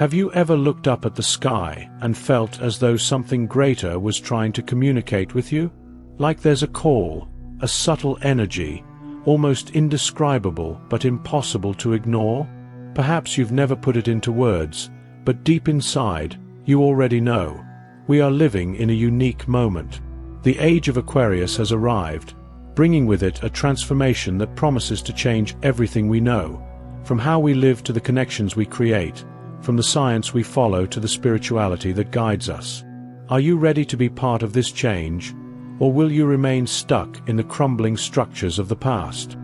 Have you ever looked up at the sky and felt as though something greater was trying to communicate with you? Like there's a call, a subtle energy, almost indescribable but impossible to ignore? Perhaps you've never put it into words, but deep inside, you already know. We are living in a unique moment. The Age of Aquarius has arrived, bringing with it a transformation that promises to change everything we know, from how we live to the connections we create, from the science we follow to the spirituality that guides us. Are you ready to be part of this change, or will you remain stuck in the crumbling structures of the past?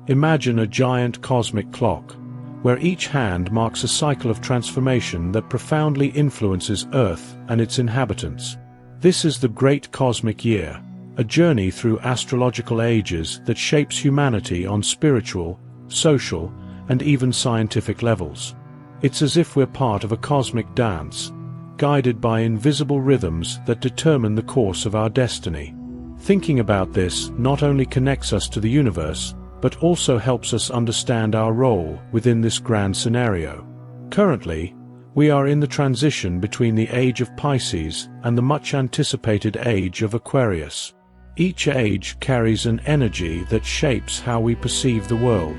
Imagine a giant cosmic clock, where each hand marks a cycle of transformation that profoundly influences Earth and its inhabitants. This is the Great Cosmic Year, a journey through astrological ages that shapes humanity on spiritual, social, and even scientific levels. It's as if we're part of a cosmic dance, guided by invisible rhythms that determine the course of our destiny. Thinking about this not only connects us to the universe, but also helps us understand our role within this grand scenario. Currently, we are in the transition between the Age of Pisces and the much-anticipated Age of Aquarius. Each age carries an energy that shapes how we perceive the world.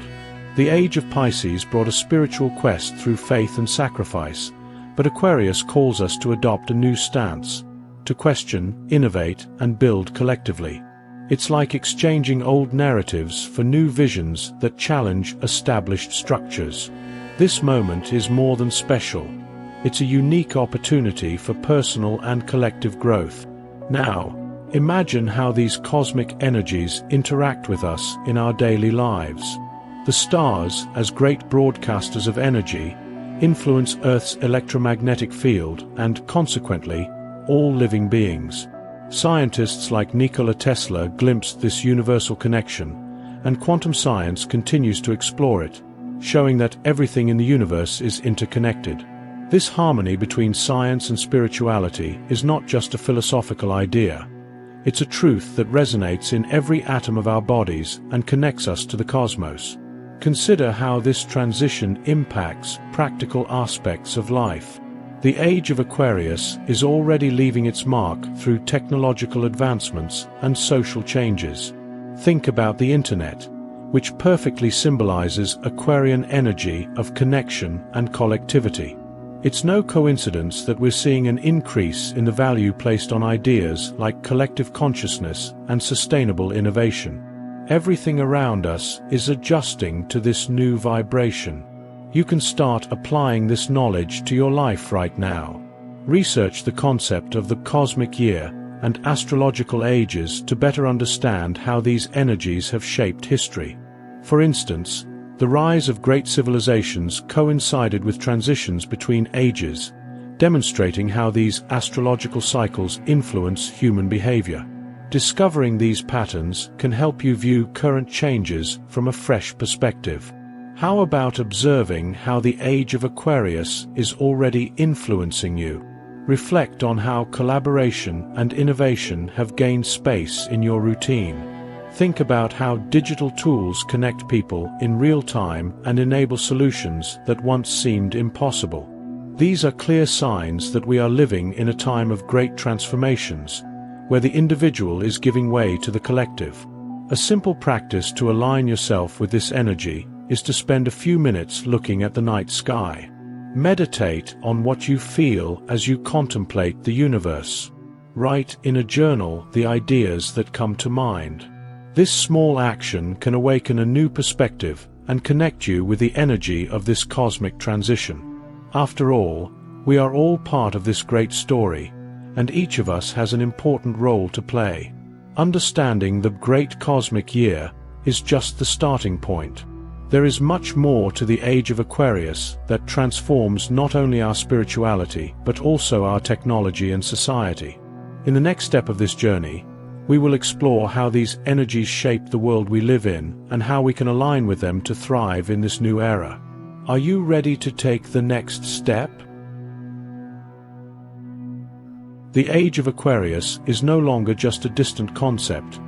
The Age of Pisces brought a spiritual quest through faith and sacrifice, but Aquarius calls us to adopt a new stance, to question, innovate, and build collectively. It's like exchanging old narratives for new visions that challenge established structures. This moment is more than special. It's a unique opportunity for personal and collective growth. Now, imagine how these cosmic energies interact with us in our daily lives. The stars, as great broadcasters of energy, influence Earth's electromagnetic field and, consequently, all living beings. Scientists like Nikola Tesla glimpsed this universal connection, and quantum science continues to explore it, showing that everything in the universe is interconnected. This harmony between science and spirituality is not just a philosophical idea. It's a truth that resonates in every atom of our bodies and connects us to the cosmos. Consider how this transition impacts practical aspects of life. The Age of Aquarius is already leaving its mark through technological advancements and social changes. Think about the Internet, which perfectly symbolizes Aquarian energy of connection and collectivity. It's no coincidence that we're seeing an increase in the value placed on ideas like collective consciousness and sustainable innovation. Everything around us is adjusting to this new vibration. You can start applying this knowledge to your life right now. Research the concept of the cosmic year and astrological ages to better understand how these energies have shaped history. For instance, the rise of great civilizations coincided with transitions between ages, demonstrating how these astrological cycles influence human behavior. Discovering these patterns can help you view current changes from a fresh perspective. How about observing how the Age of Aquarius is already influencing you? Reflect on how collaboration and innovation have gained space in your routine. Think about how digital tools connect people in real time and enable solutions that once seemed impossible. These are clear signs that we are living in a time of great transformations, where the individual is giving way to the collective. A simple practice to align yourself with this energy is to spend a few minutes looking at the night sky. Meditate on what you feel as you contemplate the universe. Write in a journal the ideas that come to mind. This small action can awaken a new perspective and connect you with the energy of this cosmic transition. After all, we are all part of this great story, and each of us has an important role to play. Understanding the great cosmic year is just the starting point. There is much more to the Age of Aquarius that transforms not only our spirituality but also our technology and society. In the next step of this journey, we will explore how these energies shape the world we live in and how we can align with them to thrive in this new era. Are you ready to take the next step? The Age of Aquarius is no longer just a distant concept.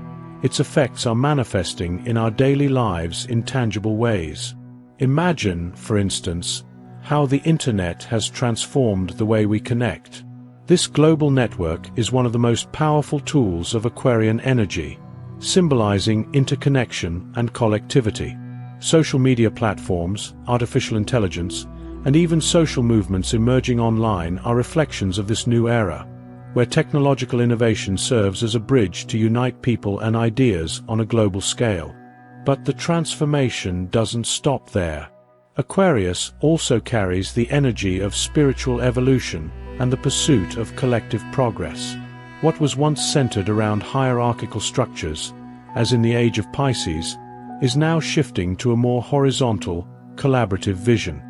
Its effects are manifesting in our daily lives in tangible ways. Imagine, for instance, how the internet has transformed the way we connect. This global network is one of the most powerful tools of Aquarian energy, symbolizing interconnection and collectivity. Social media platforms, artificial intelligence, and even social movements emerging online are reflections of this new era, where technological innovation serves as a bridge to unite people and ideas on a global scale. But the transformation doesn't stop there. Aquarius also carries the energy of spiritual evolution and the pursuit of collective progress. What was once centered around hierarchical structures, as in the Age of Pisces, is now shifting to a more horizontal, collaborative vision.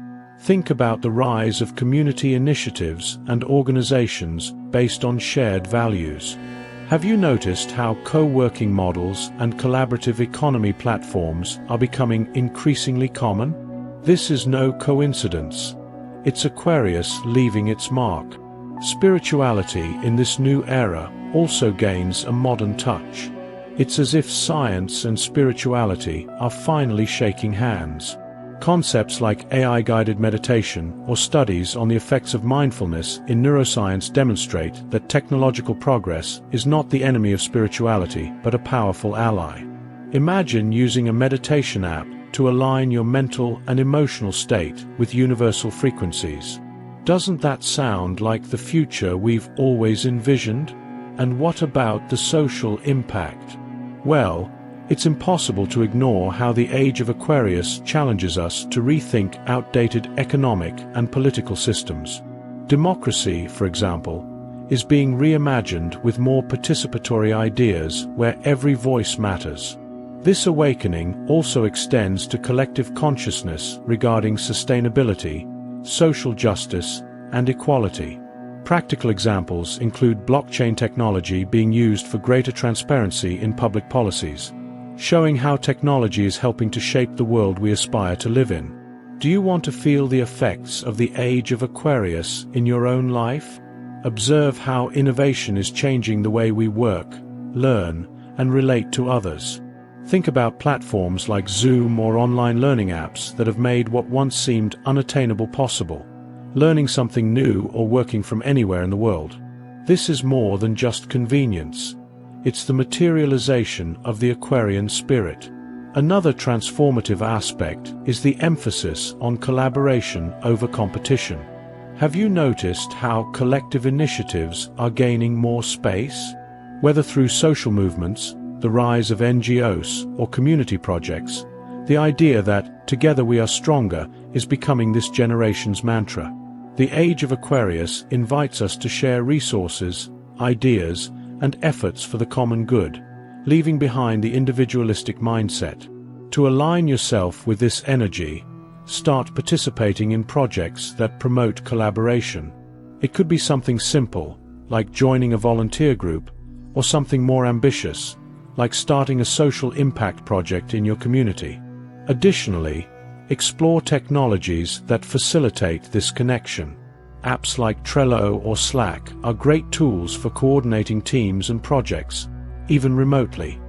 Think about the rise of community initiatives and organizations based on shared values. Have you noticed how co-working models and collaborative economy platforms are becoming increasingly common? This is no coincidence. It's Aquarius leaving its mark. Spirituality in this new era also gains a modern touch. It's as if science and spirituality are finally shaking hands. Concepts like AI-guided meditation or studies on the effects of mindfulness in neuroscience demonstrate that technological progress is not the enemy of spirituality but a powerful ally. Imagine using a meditation app to align your mental and emotional state with universal frequencies. Doesn't that sound like the future we've always envisioned? And what about the social impact? Well, it's impossible to ignore how the Age of Aquarius challenges us to rethink outdated economic and political systems. Democracy, for example, is being reimagined with more participatory ideas where every voice matters. This awakening also extends to collective consciousness regarding sustainability, social justice, and equality. Practical examples include blockchain technology being used for greater transparency in public policies, showing how technology is helping to shape the world we aspire to live in. Do you want to feel the effects of the Age of Aquarius in your own life? Observe how innovation is changing the way we work, learn, and relate to others. Think about platforms like Zoom or online learning apps that have made what once seemed unattainable possible. Learning something new or working from anywhere in the world. This is more than just convenience. It's the materialization of the Aquarian spirit. Another transformative aspect is the emphasis on collaboration over competition. Have you noticed how collective initiatives are gaining more space? Whether through social movements, the rise of NGOs, or community projects, the idea that together we are stronger is becoming this generation's mantra. The Age of Aquarius invites us to share resources, ideas, and efforts for the common good, leaving behind the individualistic mindset. To align yourself with this energy, start participating in projects that promote collaboration. It could be something simple, like joining a volunteer group, or something more ambitious, like starting a social impact project in your community. Additionally, explore technologies that facilitate this connection. Apps like Trello or Slack are great tools for coordinating teams and projects, even remotely.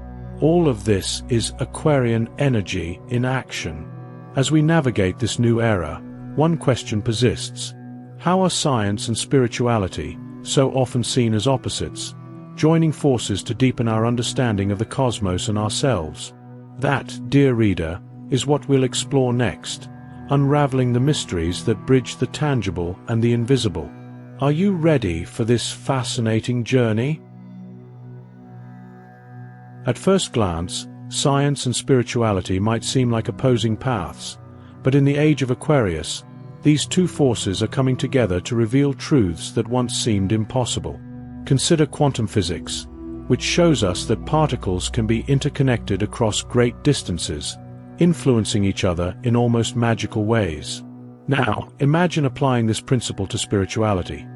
All of this is Aquarian energy in action. As we navigate this new era, one question persists. How are science and spirituality, so often seen as opposites, joining forces to deepen our understanding of the cosmos and ourselves? That, dear reader, is what we'll explore next, unraveling the mysteries that bridge the tangible and the invisible. Are you ready for this fascinating journey? At first glance, science and spirituality might seem like opposing paths, but in the Age of Aquarius, these two forces are coming together to reveal truths that once seemed impossible. Consider quantum physics, which shows us that particles can be interconnected across great distances, influencing each other in almost magical ways. Now, imagine applying this principle to spirituality.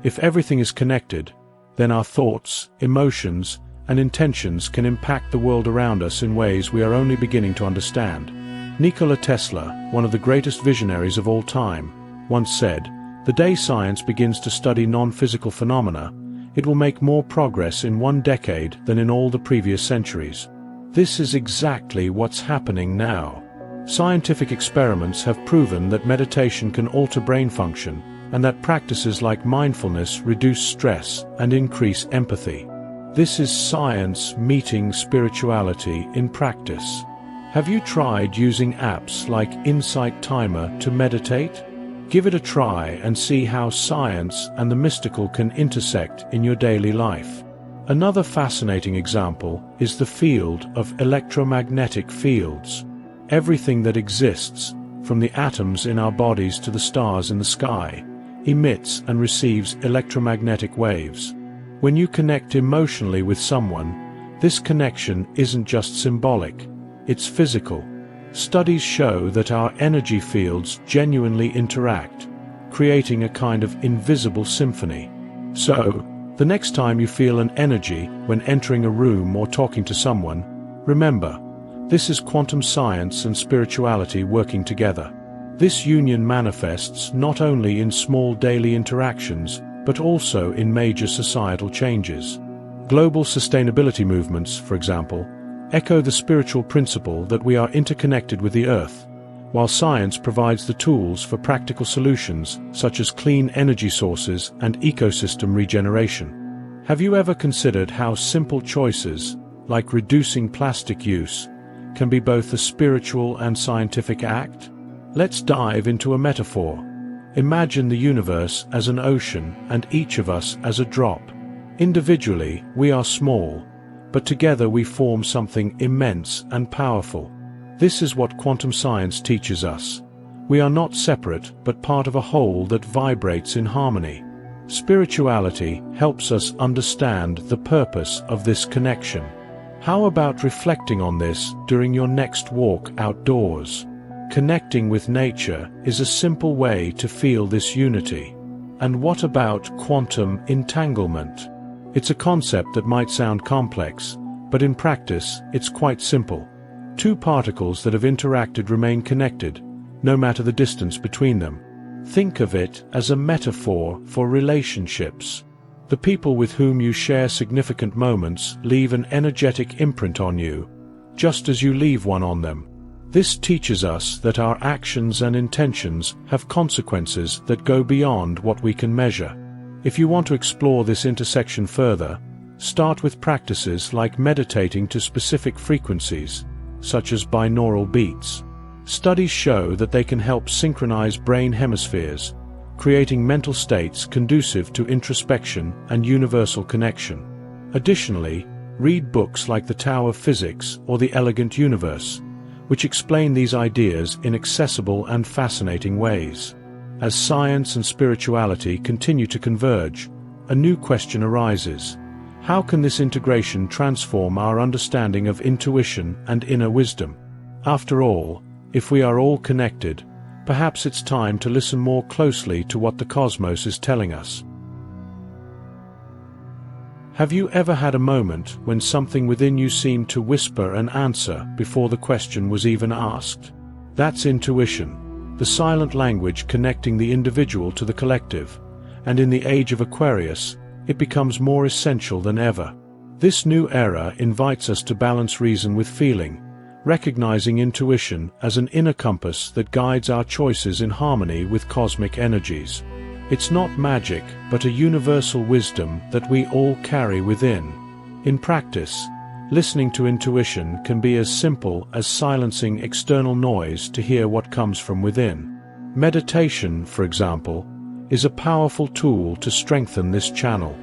If everything is connected, then our thoughts, emotions, and intentions can impact the world around us in ways we are only beginning to understand. Nikola Tesla, one of the greatest visionaries of all time, once said, "The day science begins to study non-physical phenomena, it will make more progress in one decade than in all the previous centuries." This is exactly what's happening now. Scientific experiments have proven that meditation can alter brain function, and that practices like mindfulness reduce stress and increase empathy. This is science meeting spirituality in practice. Have you tried using apps like Insight Timer to meditate? Give it a try and see how science and the mystical can intersect in your daily life. Another fascinating example is the field of electromagnetic fields. Everything that exists, from the atoms in our bodies to the stars in the sky, emits and receives electromagnetic waves. When you connect emotionally with someone, this connection isn't just symbolic, it's physical. Studies show that our energy fields genuinely interact, creating a kind of invisible symphony. So, the next time you feel an energy when entering a room or talking to someone, remember, this is quantum science and spirituality working together. This union manifests not only in small daily interactions, but also in major societal changes. Global sustainability movements, for example, echo the spiritual principle that we are interconnected with the Earth, while science provides the tools for practical solutions such as clean energy sources and ecosystem regeneration. Have you ever considered how simple choices, like reducing plastic use, can be both a spiritual and scientific act? Let's dive into a metaphor. Imagine the universe as an ocean and each of us as a drop. Individually, we are small, but together we form something immense and powerful. This is what quantum science teaches us. We are not separate, but part of a whole that vibrates in harmony. Spirituality helps us understand the purpose of this connection. How about reflecting on this during your next walk outdoors? Connecting with nature is a simple way to feel this unity. And what about quantum entanglement? It's a concept that might sound complex, but in practice, it's quite simple. Two particles that have interacted remain connected, no matter the distance between them. Think of it as a metaphor for relationships. The people with whom you share significant moments leave an energetic imprint on you, just as you leave one on them. This teaches us that our actions and intentions have consequences that go beyond what we can measure. If you want to explore this intersection further, start with practices like meditating to specific frequencies, such as binaural beats. Studies show that they can help synchronize brain hemispheres, creating mental states conducive to introspection and universal connection. Additionally, read books like The Tao of Physics or The Elegant Universe, which explain these ideas in accessible and fascinating ways. As science and spirituality continue to converge, a new question arises. How can this integration transform our understanding of intuition and inner wisdom? After all, if we are all connected, perhaps it's time to listen more closely to what the cosmos is telling us. Have you ever had a moment when something within you seemed to whisper an answer before the question was even asked? That's intuition, the silent language connecting the individual to the collective, and in the Age of Aquarius, it becomes more essential than ever. This new era invites us to balance reason with feeling, recognizing intuition as an inner compass that guides our choices in harmony with cosmic energies. It's not magic, but a universal wisdom that we all carry within. In practice, listening to intuition can be as simple as silencing external noise to hear what comes from within. Meditation, for example, is a powerful tool to strengthen this channel.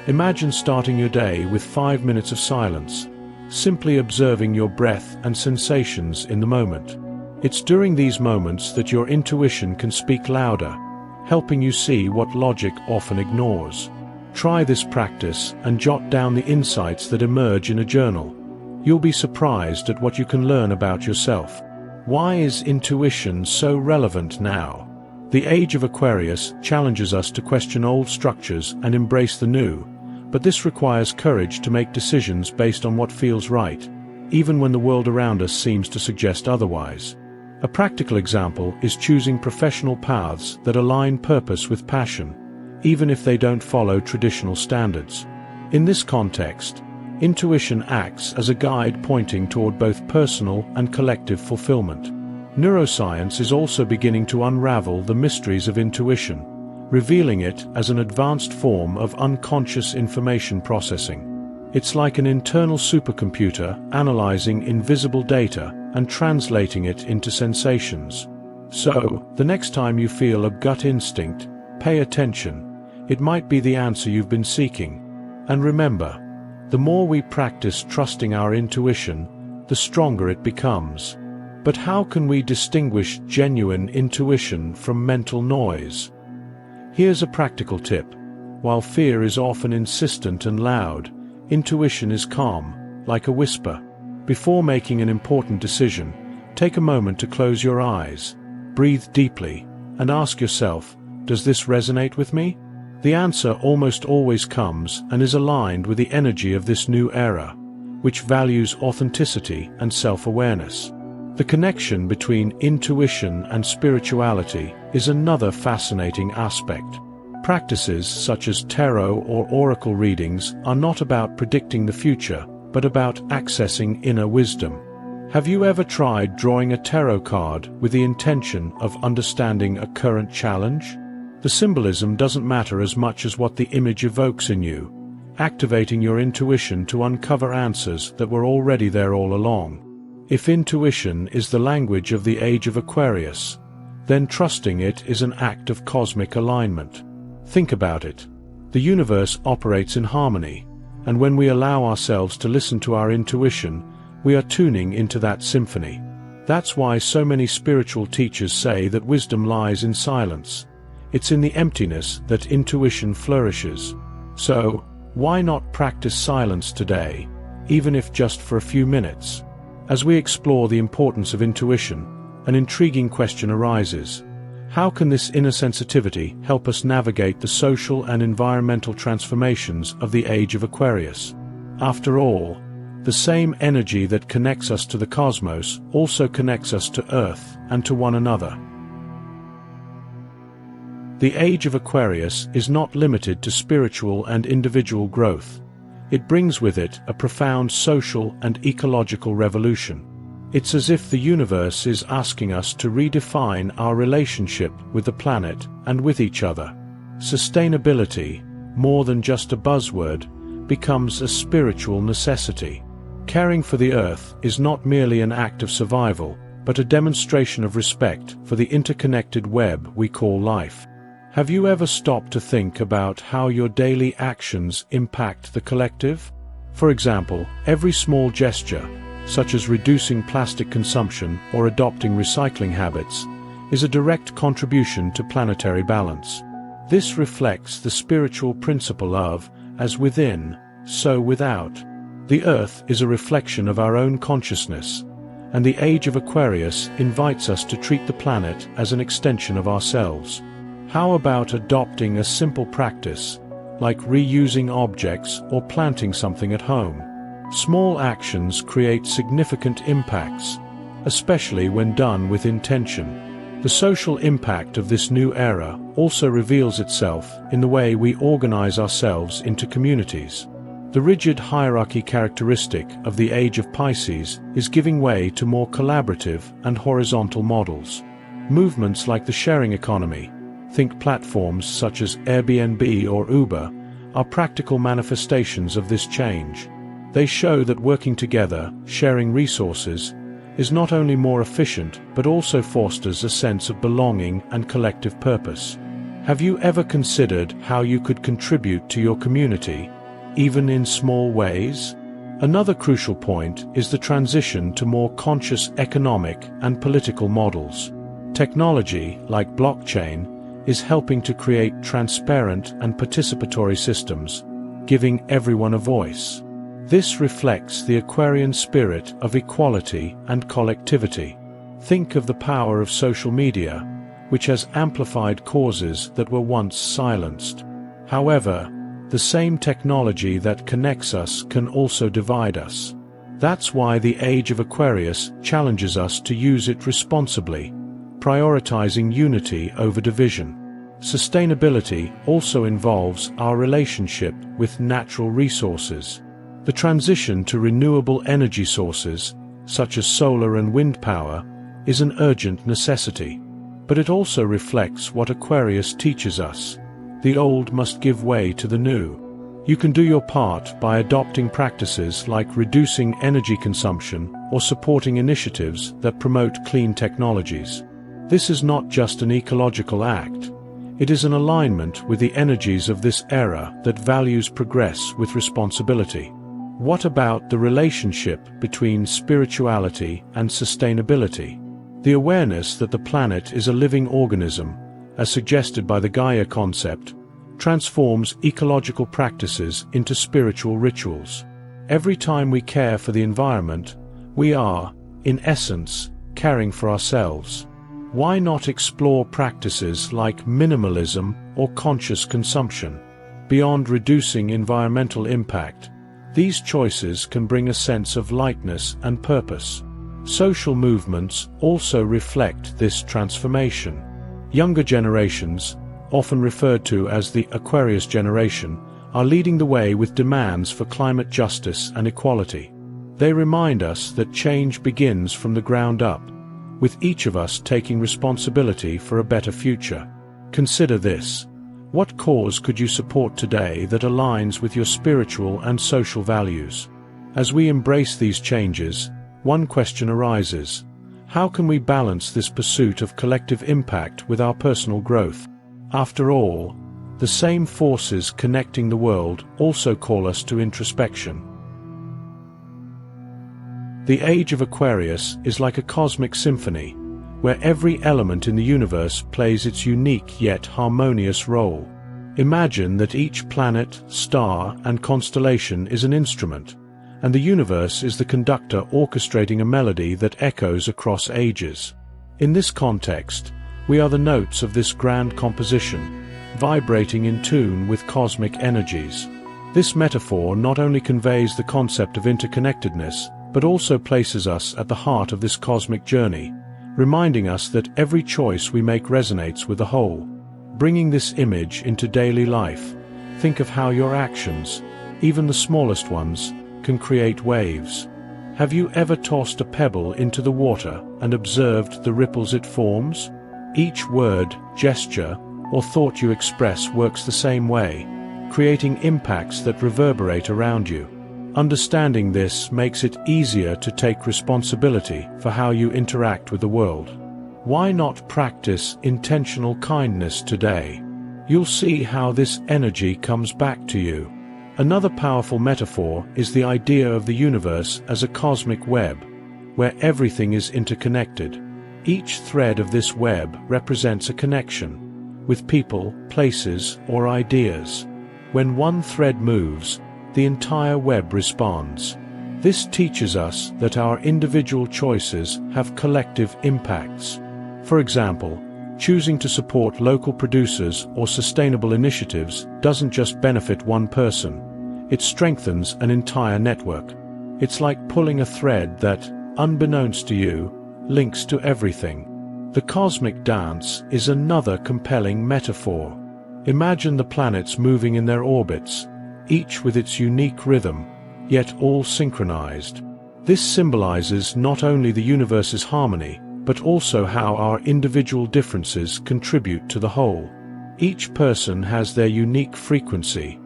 Imagine starting your day with 5 minutes of silence, simply observing your breath and sensations in the moment. It's during these moments that your intuition can speak louder, helping you see what logic often ignores. Try this practice and jot down the insights that emerge in a journal. You'll be surprised at what you can learn about yourself. Why is intuition so relevant now? The Age of Aquarius challenges us to question old structures and embrace the new, but this requires courage to make decisions based on what feels right, even when the world around us seems to suggest otherwise. A practical example is choosing professional paths that align purpose with passion, even if they don't follow traditional standards. In this context, intuition acts as a guide pointing toward both personal and collective fulfillment. Neuroscience is also beginning to unravel the mysteries of intuition, revealing it as an advanced form of unconscious information processing. It's like an internal supercomputer analyzing invisible data and translating it into sensations. So, the next time you feel a gut instinct, pay attention. It might be the answer you've been seeking. And remember, the more we practice trusting our intuition, the stronger it becomes. But how can we distinguish genuine intuition from mental noise? Here's a practical tip. While fear is often insistent and loud, intuition is calm, like a whisper. Before making an important decision, take a moment to close your eyes, breathe deeply, and ask yourself, does this resonate with me? The answer almost always comes and is aligned with the energy of this new era, which values authenticity and self-awareness. The connection between intuition and spirituality is another fascinating aspect. Practices such as tarot or oracle readings are not about predicting the future, but about accessing inner wisdom. Have you ever tried drawing a tarot card with the intention of understanding a current challenge? The symbolism doesn't matter as much as what the image evokes in you, activating your intuition to uncover answers that were already there all along. If intuition is the language of the Age of Aquarius, then trusting it is an act of cosmic alignment. Think about it. The universe operates in harmony, and when we allow ourselves to listen to our intuition, we are tuning into that symphony. That's why so many spiritual teachers say that wisdom lies in silence. It's in the emptiness that intuition flourishes. So, why not practice silence today, even if just for a few minutes? As we explore the importance of intuition, an intriguing question arises. How can this inner sensitivity help us navigate the social and environmental transformations of the Age of Aquarius? After all, the same energy that connects us to the cosmos also connects us to Earth and to one another. The Age of Aquarius is not limited to spiritual and individual growth. It brings with it a profound social and ecological revolution. It's as if the universe is asking us to redefine our relationship with the planet and with each other. Sustainability, more than just a buzzword, becomes a spiritual necessity. Caring for the Earth is not merely an act of survival, but a demonstration of respect for the interconnected web we call life. Have you ever stopped to think about how your daily actions impact the collective? For example, every small gesture, such as reducing plastic consumption or adopting recycling habits, is a direct contribution to planetary balance. This reflects the spiritual principle of, as within, so without. The Earth is a reflection of our own consciousness, and the Age of Aquarius invites us to treat the planet as an extension of ourselves. How about adopting a simple practice, like reusing objects or planting something at home? Small actions create significant impacts, especially when done with intention. The social impact of this new era also reveals itself in the way we organize ourselves into communities. The rigid hierarchy characteristic of the Age of Pisces is giving way to more collaborative and horizontal models. Movements like the sharing economy, think platforms such as Airbnb or Uber, are practical manifestations of this change. They show that working together, sharing resources, is not only more efficient but also fosters a sense of belonging and collective purpose. Have you ever considered how you could contribute to your community, even in small ways? Another crucial point is the transition to more conscious economic and political models. Technology, like blockchain, is helping to create transparent and participatory systems, giving everyone a voice. This reflects the Aquarian spirit of equality and collectivity. Think of the power of social media, which has amplified causes that were once silenced. However, the same technology that connects us can also divide us. That's why the Age of Aquarius challenges us to use it responsibly, prioritizing unity over division. Sustainability also involves our relationship with natural resources. The transition to renewable energy sources, such as solar and wind power, is an urgent necessity. But it also reflects what Aquarius teaches us. The old must give way to the new. You can do your part by adopting practices like reducing energy consumption or supporting initiatives that promote clean technologies. This is not just an ecological act. It is an alignment with the energies of this era that values progress with responsibility. What about the relationship between spirituality and sustainability? The awareness that the planet is a living organism, as suggested by the Gaia concept, transforms ecological practices into spiritual rituals. Every time we care for the environment, we are, in essence, caring for ourselves. Why not explore practices like minimalism or conscious consumption? Beyond reducing environmental impact, these choices can bring a sense of lightness and purpose. Social movements also reflect this transformation. Younger generations, often referred to as the Aquarius generation, are leading the way with demands for climate justice and equality. They remind us that change begins from the ground up, with each of us taking responsibility for a better future. Consider this. What cause could you support today that aligns with your spiritual and social values? As we embrace these changes, one question arises. How can we balance this pursuit of collective impact with our personal growth? After all, the same forces connecting the world also call us to introspection. The Age of Aquarius is like a cosmic symphony, where every element in the universe plays its unique yet harmonious role. Imagine that each planet, star, and constellation is an instrument, and the universe is the conductor orchestrating a melody that echoes across ages. In this context, we are the notes of this grand composition, vibrating in tune with cosmic energies. This metaphor not only conveys the concept of interconnectedness, but also places us at the heart of this cosmic journey, reminding us that every choice we make resonates with the whole. Bringing this image into daily life, think of how your actions, even the smallest ones, can create waves. Have you ever tossed a pebble into the water and observed the ripples it forms? Each word, gesture, or thought you express works the same way, creating impacts that reverberate around you. Understanding this makes it easier to take responsibility for how you interact with the world. Why not practice intentional kindness today? You'll see how this energy comes back to you. Another powerful metaphor is the idea of the universe as a cosmic web, where everything is interconnected. Each thread of this web represents a connection, with people, places, or ideas. When one thread moves, the entire web responds. This teaches us that our individual choices have collective impacts. For example, choosing to support local producers or sustainable initiatives doesn't just benefit one person, it strengthens an entire network. It's like pulling a thread that, unbeknownst to you, links to everything. The cosmic dance is another compelling metaphor. Imagine the planets moving in their orbits, each with its unique rhythm, yet all synchronized. This symbolizes not only the universe's harmony, but also how our individual differences contribute to the whole. Each person has their unique frequency,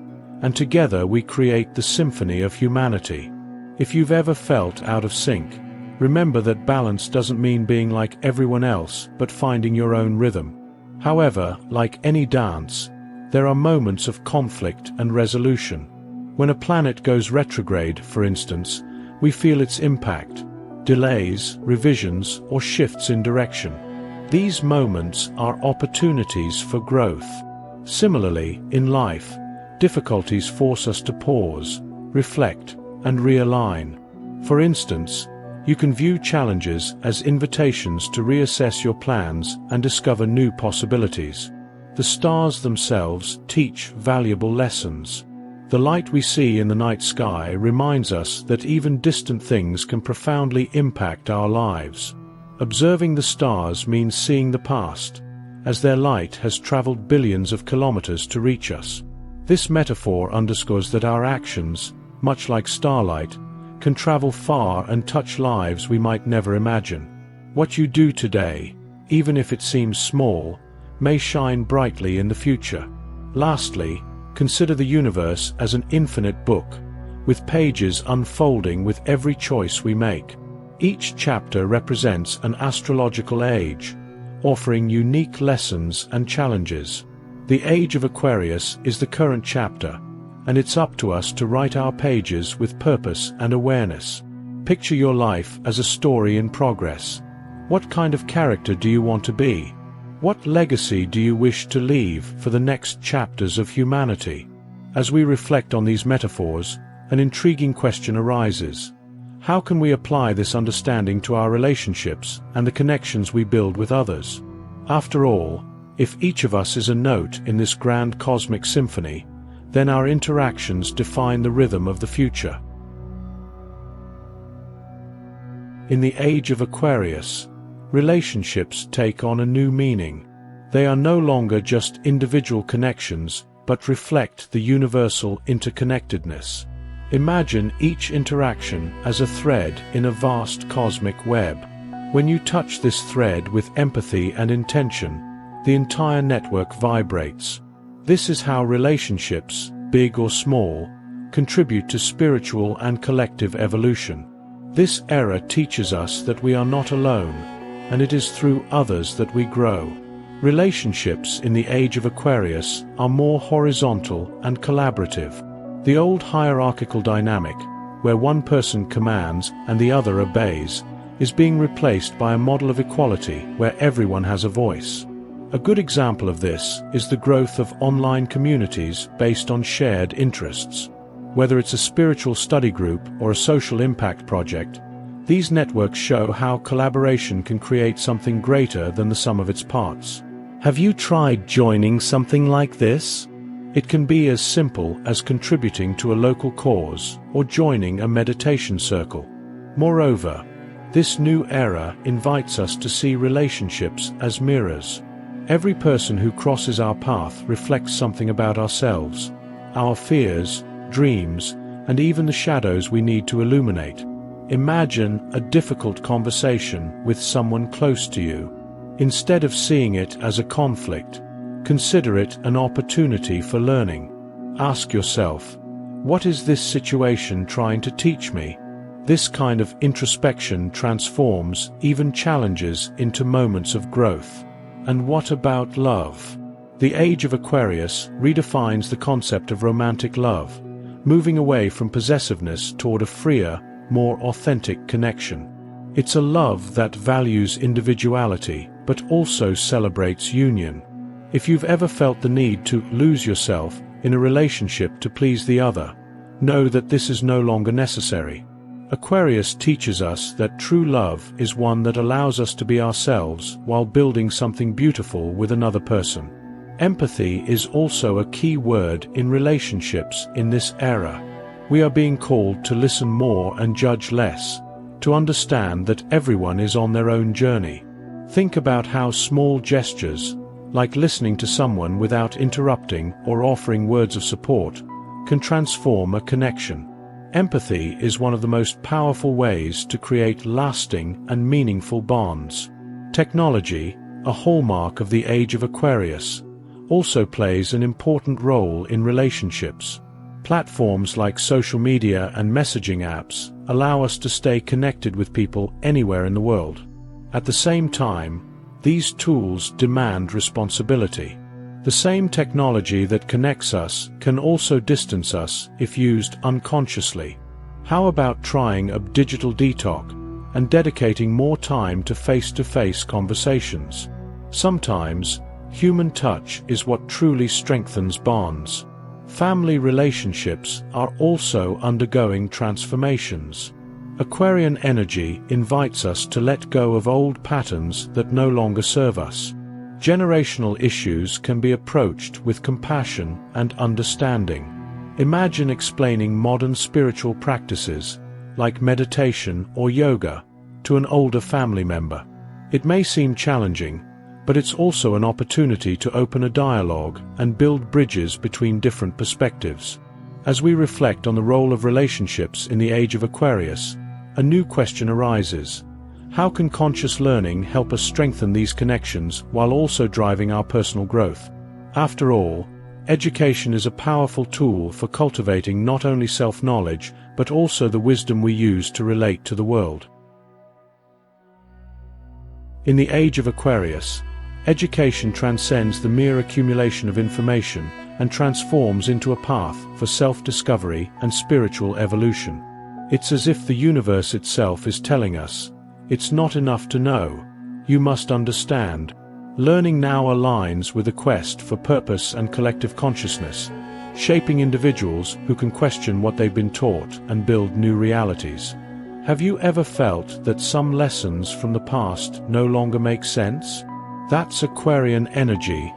and together we create the symphony of humanity. If you've ever felt out of sync, remember that balance doesn't mean being like everyone else, but finding your own rhythm. However, like any dance, there are moments of conflict and resolution. When a planet goes retrograde, for instance, we feel its impact, delays, revisions, or shifts in direction. These moments are opportunities for growth. Similarly, in life, difficulties force us to pause, reflect, and realign. For instance, you can view challenges as invitations to reassess your plans and discover new possibilities. The stars themselves teach valuable lessons. The light we see in the night sky reminds us that even distant things can profoundly impact our lives. Observing the stars means seeing the past, as their light has traveled billions of kilometers to reach us. This metaphor underscores that our actions, much like starlight, can travel far and touch lives we might never imagine. What you do today, even if it seems small, may shine brightly in the future. Lastly, consider the universe as an infinite book, with pages unfolding with every choice we make. Each chapter represents an astrological age, offering unique lessons and challenges. The Age of Aquarius is the current chapter, and it's up to us to write our pages with purpose and awareness. Picture your life as a story in progress. What kind of character do you want to be? What legacy do you wish to leave for the next chapters of humanity? As we reflect on these metaphors, an intriguing question arises. How can we apply this understanding to our relationships and the connections we build with others? After all, if each of us is a note in this grand cosmic symphony, then our interactions define the rhythm of the future. In the Age of Aquarius, relationships take on a new meaning. They are no longer just individual connections, but reflect the universal interconnectedness. Imagine each interaction as a thread in a vast cosmic web. When you touch this thread with empathy and intention, the entire network vibrates. This is how relationships, big or small, contribute to spiritual and collective evolution. This era teaches us that we are not alone, and it is through others that we grow. Relationships in the Age of Aquarius are more horizontal and collaborative. The old hierarchical dynamic, where one person commands and the other obeys, is being replaced by a model of equality where everyone has a voice. A good example of this is the growth of online communities based on shared interests. Whether it's a spiritual study group or a social impact project, these networks show how collaboration can create something greater than the sum of its parts. Have you tried joining something like this? It can be as simple as contributing to a local cause or joining a meditation circle. Moreover, this new era invites us to see relationships as mirrors. Every person who crosses our path reflects something about ourselves, our fears, dreams, and even the shadows we need to illuminate. Imagine a difficult conversation with someone close to you. Instead of seeing it as a conflict, consider it an opportunity for learning. Ask yourself, what is this situation trying to teach me? This kind of introspection transforms even challenges into moments of growth. And what about love? The Age of Aquarius redefines the concept of romantic love, moving away from possessiveness toward a freer, more authentic connection. It's a love that values individuality, but also celebrates union. If you've ever felt the need to lose yourself in a relationship to please the other, know that this is no longer necessary. Aquarius teaches us that true love is one that allows us to be ourselves while building something beautiful with another person. Empathy is also a key word in relationships in this era. We are being called to listen more and judge less, to understand that everyone is on their own journey. Think about how small gestures, like listening to someone without interrupting or offering words of support, can transform a connection. Empathy is one of the most powerful ways to create lasting and meaningful bonds. Technology, a hallmark of the Age of Aquarius, also plays an important role in relationships. Platforms like social media and messaging apps allow us to stay connected with people anywhere in the world. At the same time, these tools demand responsibility. The same technology that connects us can also distance us if used unconsciously. How about trying a digital detox and dedicating more time to face-to-face conversations? Sometimes, human touch is what truly strengthens bonds. Family relationships are also undergoing transformations. Aquarian energy invites us to let go of old patterns that no longer serve us. Generational issues can be approached with compassion and understanding. Imagine explaining modern spiritual practices, like meditation or yoga, to an older family member. It may seem challenging, but it's also an opportunity to open a dialogue and build bridges between different perspectives. As we reflect on the role of relationships in the Age of Aquarius, a new question arises. How can conscious learning help us strengthen these connections while also driving our personal growth? After all, education is a powerful tool for cultivating not only self-knowledge, but also the wisdom we use to relate to the world. In the Age of Aquarius, education transcends the mere accumulation of information and transforms into a path for self-discovery and spiritual evolution. It's as if the universe itself is telling us, it's not enough to know, you must understand. Learning now aligns with a quest for purpose and collective consciousness, shaping individuals who can question what they've been taught and build new realities. Have you ever felt that some lessons from the past no longer make sense? That's Aquarian energy,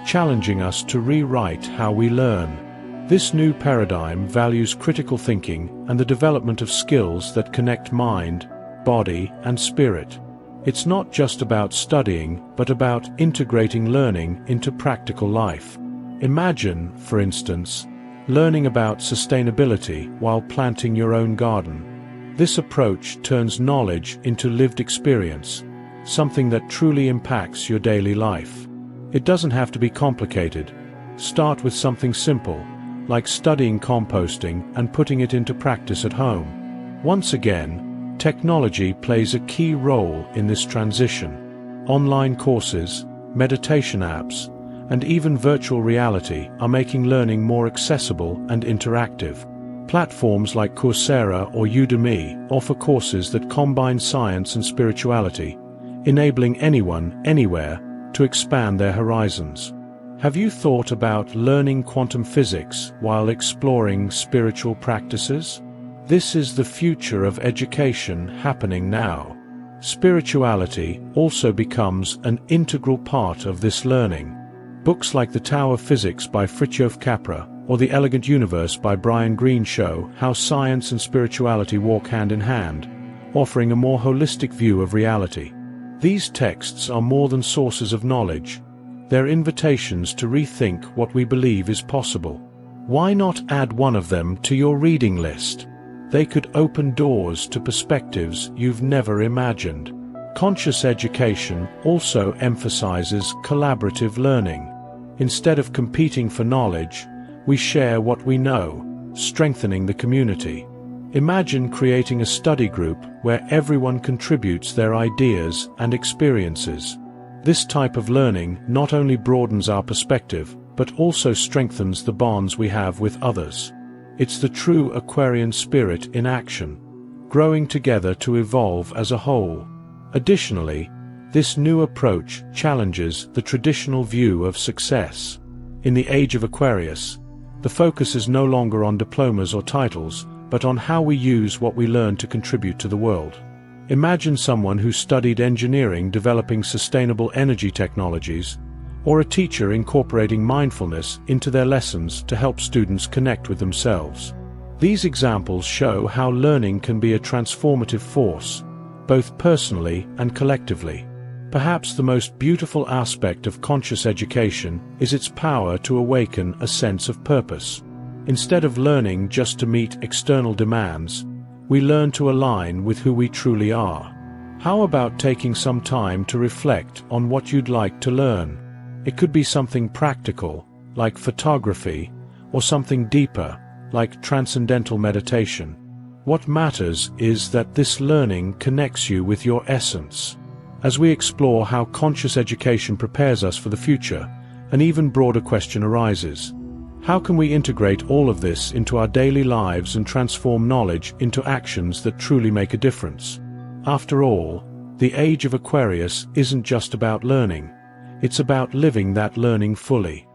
challenging us to rewrite how we learn. This new paradigm values critical thinking and the development of skills that connect mind, body, and spirit. It's not just about studying, but about integrating learning into practical life. Imagine, for instance, learning about sustainability while planting your own garden. This approach turns knowledge into lived experience, something that truly impacts your daily life. It doesn't have to be complicated. Start with something simple, like studying composting and putting it into practice at home. Once again, technology plays a key role in this transition. Online courses, meditation apps, and even virtual reality are making learning more accessible and interactive. Platforms like Coursera or Udemy offer courses that combine science and spirituality, enabling anyone, anywhere, to expand their horizons. Have you thought about learning quantum physics while exploring spiritual practices? This is the future of education happening now. Spirituality also becomes an integral part of this learning. Books like The Tao of Physics by Fritjof Capra or The Elegant Universe by Brian Greene show how science and spirituality walk hand in hand, offering a more holistic view of reality. These texts are more than sources of knowledge. They're invitations to rethink what we believe is possible. Why not add one of them to your reading list? They could open doors to perspectives you've never imagined. Conscious education also emphasizes collaborative learning. Instead of competing for knowledge, we share what we know, strengthening the community. Imagine creating a study group where everyone contributes their ideas and experiences. This type of learning not only broadens our perspective, but also strengthens the bonds we have with others. It's the true Aquarian spirit in action, growing together to evolve as a whole. Additionally, this new approach challenges the traditional view of success. In the Age of Aquarius, the focus is no longer on diplomas or titles, but on how we use what we learn to contribute to the world. Imagine someone who studied engineering developing sustainable energy technologies, or a teacher incorporating mindfulness into their lessons to help students connect with themselves. These examples show how learning can be a transformative force, both personally and collectively. Perhaps the most beautiful aspect of conscious education is its power to awaken a sense of purpose. Instead of learning just to meet external demands, we learn to align with who we truly are. How about taking some time to reflect on what you'd like to learn? It could be something practical, like photography, or something deeper, like transcendental meditation. What matters is that this learning connects you with your essence. As we explore how conscious education prepares us for the future, an even broader question arises. How can we integrate all of this into our daily lives and transform knowledge into actions that truly make a difference? After all, the Age of Aquarius isn't just about learning, it's about living that learning fully.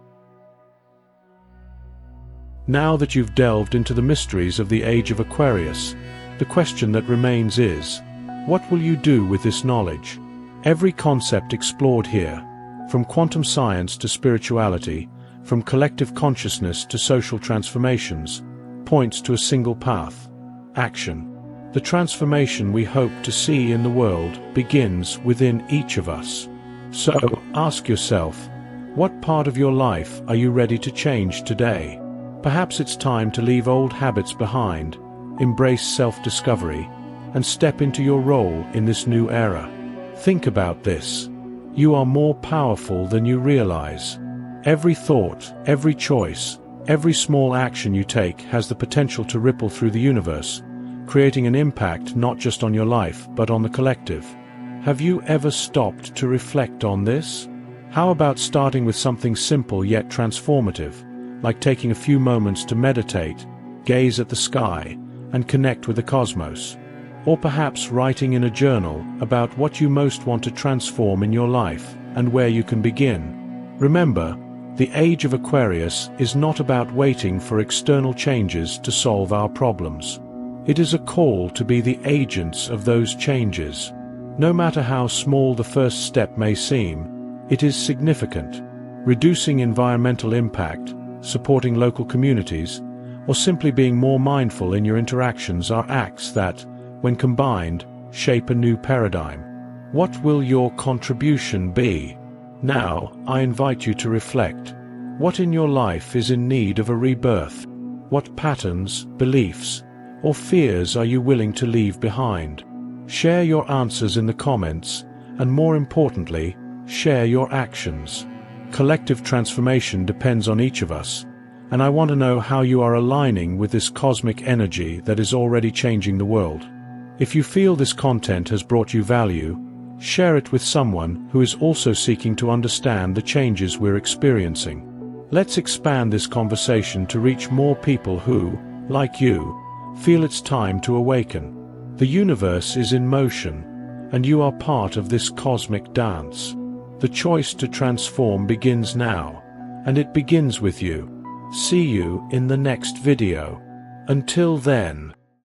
Now that you've delved into the mysteries of the Age of Aquarius, the question that remains is, what will you do with this knowledge? Every concept explored here, from quantum science to spirituality, from collective consciousness to social transformations, points to a single path: action. The transformation we hope to see in the world begins within each of us. So, ask yourself, what part of your life are you ready to change today? Perhaps it's time to leave old habits behind, embrace self-discovery, and step into your role in this new era. Think about this. You are more powerful than you realize. Every thought, every choice, every small action you take has the potential to ripple through the universe, creating an impact not just on your life but on the collective. Have you ever stopped to reflect on this? How about starting with something simple yet transformative, like taking a few moments to meditate, gaze at the sky, and connect with the cosmos? Or perhaps writing in a journal about what you most want to transform in your life and where you can begin. Remember, the Age of Aquarius is not about waiting for external changes to solve our problems. It is a call to be the agents of those changes. No matter how small the first step may seem, it is significant. Reducing environmental impact, supporting local communities, or simply being more mindful in your interactions are acts that, when combined, shape a new paradigm. What will your contribution be? Now, I invite you to reflect. What in your life is in need of a rebirth? What patterns, beliefs, or fears are you willing to leave behind? Share your answers in the comments, and more importantly, share your actions. Collective transformation depends on each of us, and I want to know how you are aligning with this cosmic energy that is already changing the world. If you feel this content has brought you value, share it with someone who is also seeking to understand the changes we're experiencing. Let's expand this conversation to reach more people who, like you, feel it's time to awaken. The universe is in motion, and you are part of this cosmic dance. The choice to transform begins now, and it begins with you. See you in the next video. Until then.